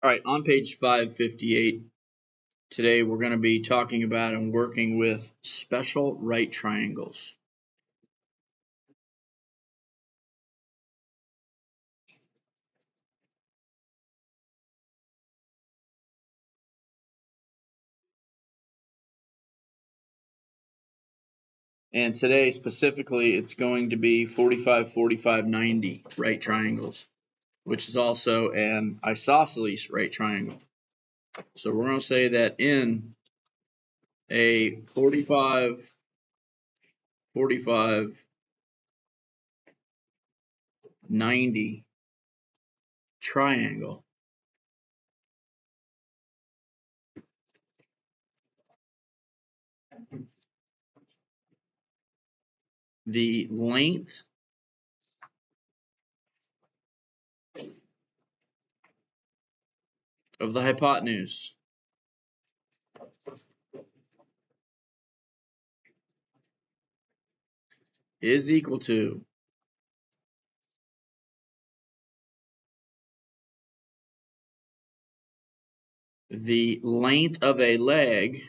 All right, on page 558, today we're going to be talking about and working with special right triangles. And today specifically, it's going to be 45, 45, 90 right triangles, which is also an isosceles right triangle. So we're going to say that in a 45, 45, 90 triangle, the length of the hypotenuse is equal to the length of a leg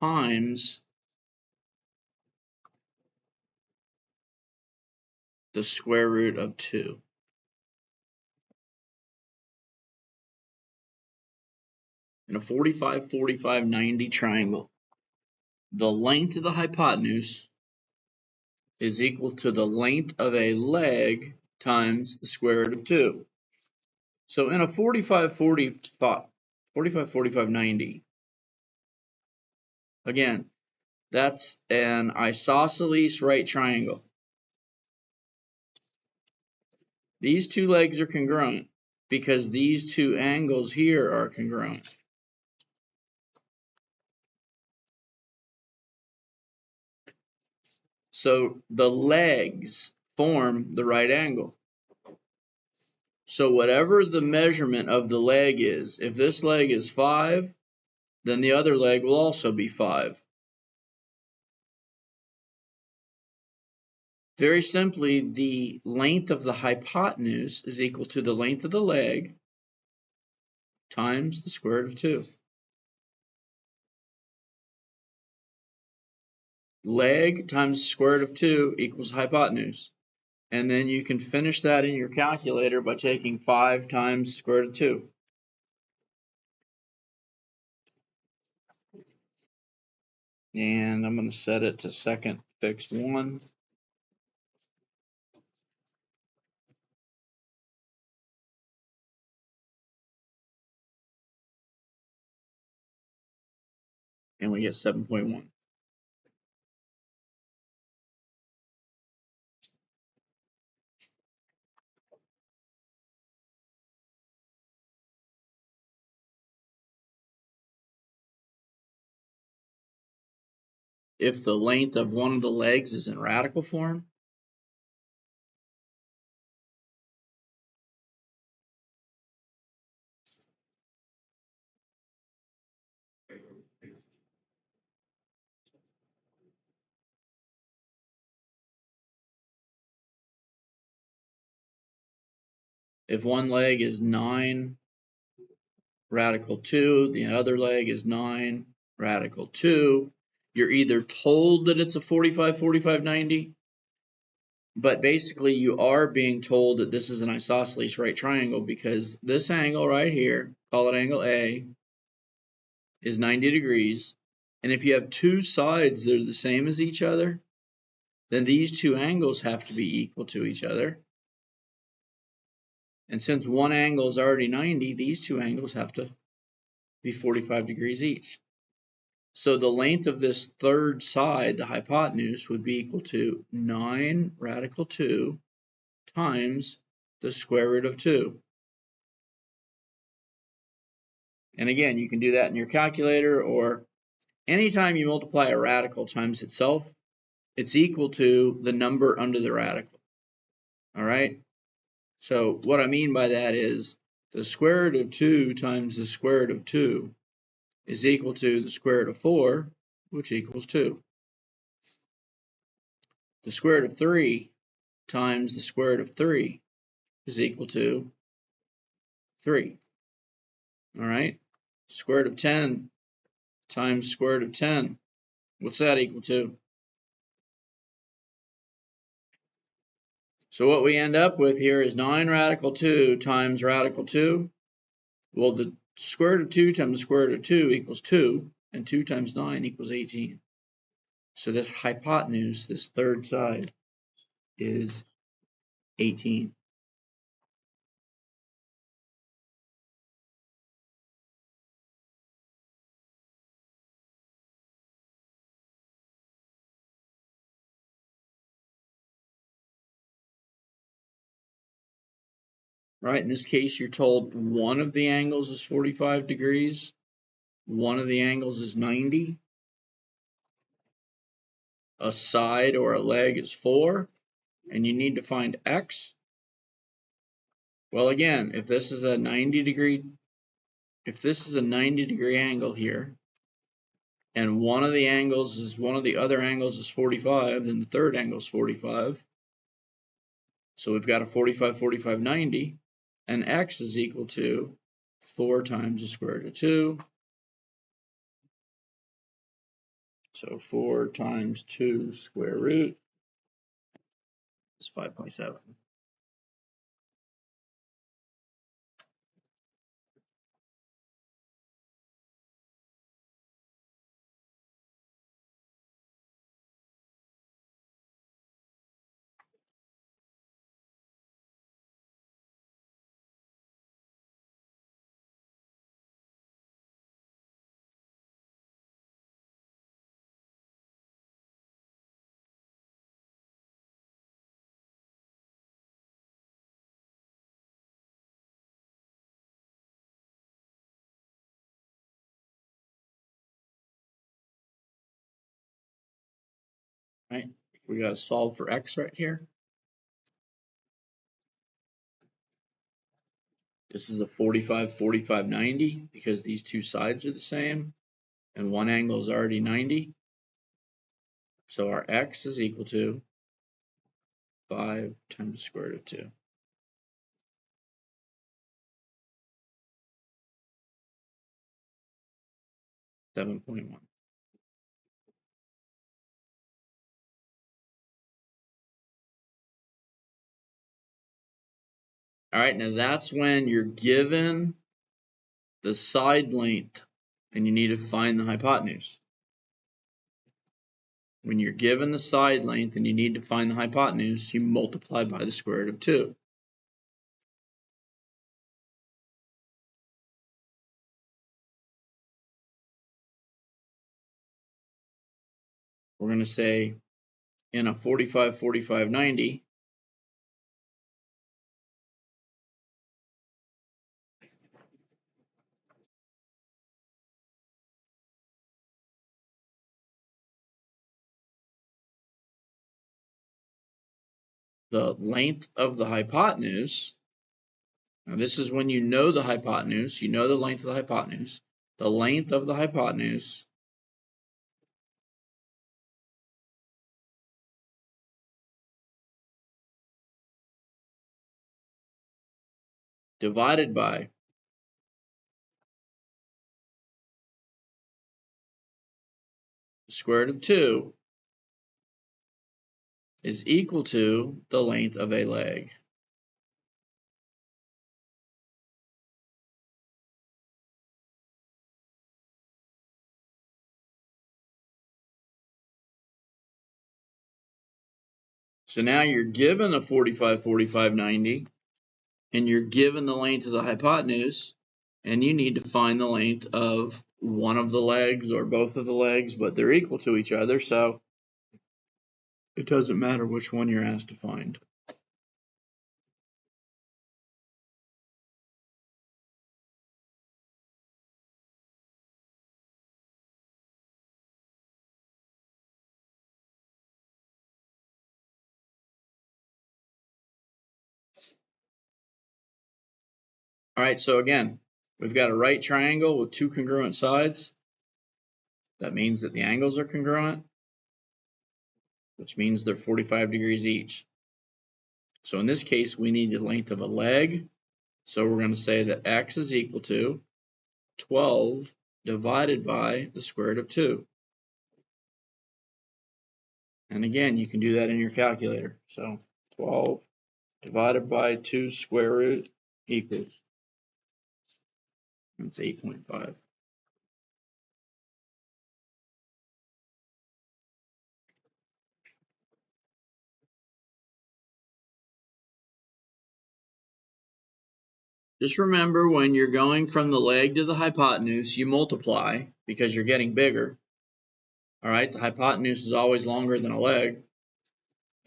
times the square root of 2. In a 45, 45, 90 triangle, the length of the hypotenuse is equal to the length of a leg times the square root of 2. So in a 45, 45, 45, 45, 90, again, that's an isosceles right triangle. These two legs are congruent because these two angles here are congruent. So the legs form the right angle. So whatever the measurement of the leg is, if this leg is 5, then the other leg will also be 5. Very simply, the length of the hypotenuse is equal to the length of the leg times the square root of 2. Leg times the square root of 2 equals hypotenuse. And then you can finish that in your calculator by taking 5 times the square root of 2. And I'm going to set it to second fixed 1. And we get 7.1. If the length of one of the legs is in radical form, if one leg is 9 radical 2, the other leg is 9 radical 2, you're either told that it's a 45, 45, 90, but basically you are being told that this is an isosceles right triangle because this angle right here, call it angle A, is 90 degrees. And if you have two sides that are the same as each other, then these two angles have to be equal to each other. And since one angle is already 90, these two angles have to be 45 degrees each. So the length of this third side, the hypotenuse, would be equal to 9 radical 2 times the square root of 2. And again, you can do that in your calculator, or anytime you multiply a radical times itself, it's equal to the number under the radical. All right? So what I mean by that is the square root of 2 times the square root of 2 is equal to the square root of 4, which equals 2. the square root of 3 times the square root of 3 is equal to 3. All right? Square root of 10 times square root of 10. What's that equal to? So what we end up with here is 9 radical 2 times radical 2. Well, the square root of 2 times the square root of 2 equals 2, and 2 times 9 equals 18. So this hypotenuse, this third side, is 18. Right, in this case, you're told one of the angles is 45 degrees, one of the angles is 90, a side or a leg is 4, and you need to find x. Well, again, if this is a 90 degree angle here, and one of the other angles is 45, then the third angle is 45. So we've got a 45, 45, 90, and x is equal to 4 times the square root of 2. So 4 times 2 square root is 5.7. Right? We got to solve for x right here. This is a 45, 45, 90 because these two sides are the same and one angle is already 90. So our x is equal to 5 times the square root of 2. 7.1. All right, now that's when you're given the side length and you need to find the hypotenuse. When you're given the side length and you need to find the hypotenuse, you multiply by the square root of 2. We're going to say in a 45, 45, 90, the length of the hypotenuse, now this is when you know the hypotenuse, you know the length of the hypotenuse. The length of the hypotenuse divided by the square root of 2 is equal to the length of a leg. So now you're given a 45, 45, 90, and you're given the length of the hypotenuse, and you need to find the length of one of the legs or both of the legs, but they're equal to each other, so it doesn't matter which one you're asked to find. All right, so again, we've got a right triangle with two congruent sides. That means that the angles are congruent. which means they're 45 degrees each. So in this case, we need the length of a leg. So we're going to say that x is equal to 12 divided by the square root of 2. And again, you can do that in your calculator. So 12 divided by 2 square root equals, that's 8.5. Just remember, when you're going from the leg to the hypotenuse, you multiply because you're getting bigger. All right, the hypotenuse is always longer than a leg.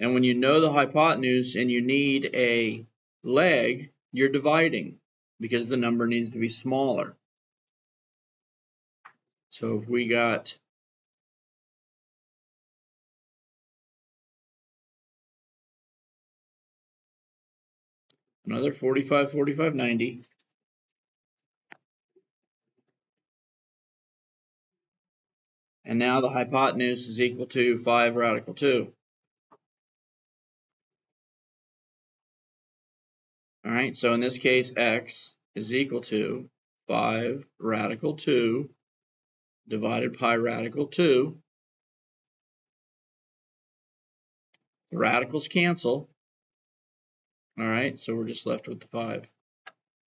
And when you know the hypotenuse and you need a leg, you're dividing because the number needs to be smaller. So if we got another 45, 45, 90. And now the hypotenuse is equal to 5 radical 2. All right, so in this case, x is equal to 5 radical 2 divided by radical 2. The radicals cancel. All right, so we're just left with the 5.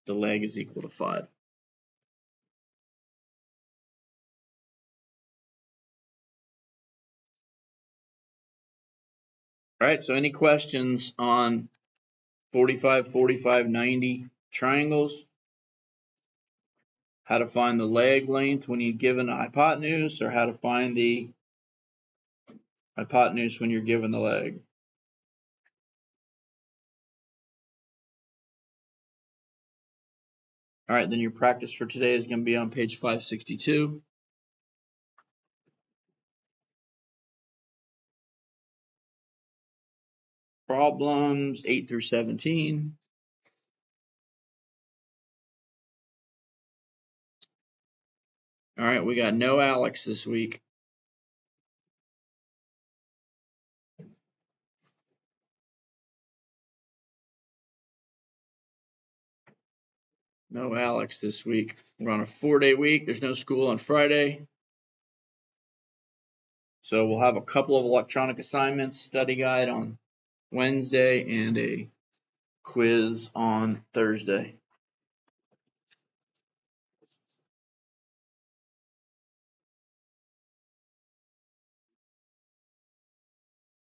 The leg is equal to 5. All right, so any questions on 45, 45, 90 triangles? How to find the leg length when you're given a hypotenuse, or how to find the hypotenuse when you're given the leg? All right, then your practice for today is going to be on page 562. Problems 8 through 17. All right, we got no Alex this week. No Alex this week. We're on a 4-day week. There's no school on Friday. So we'll have a couple of electronic assignments, study guide on Wednesday, and a quiz on Thursday.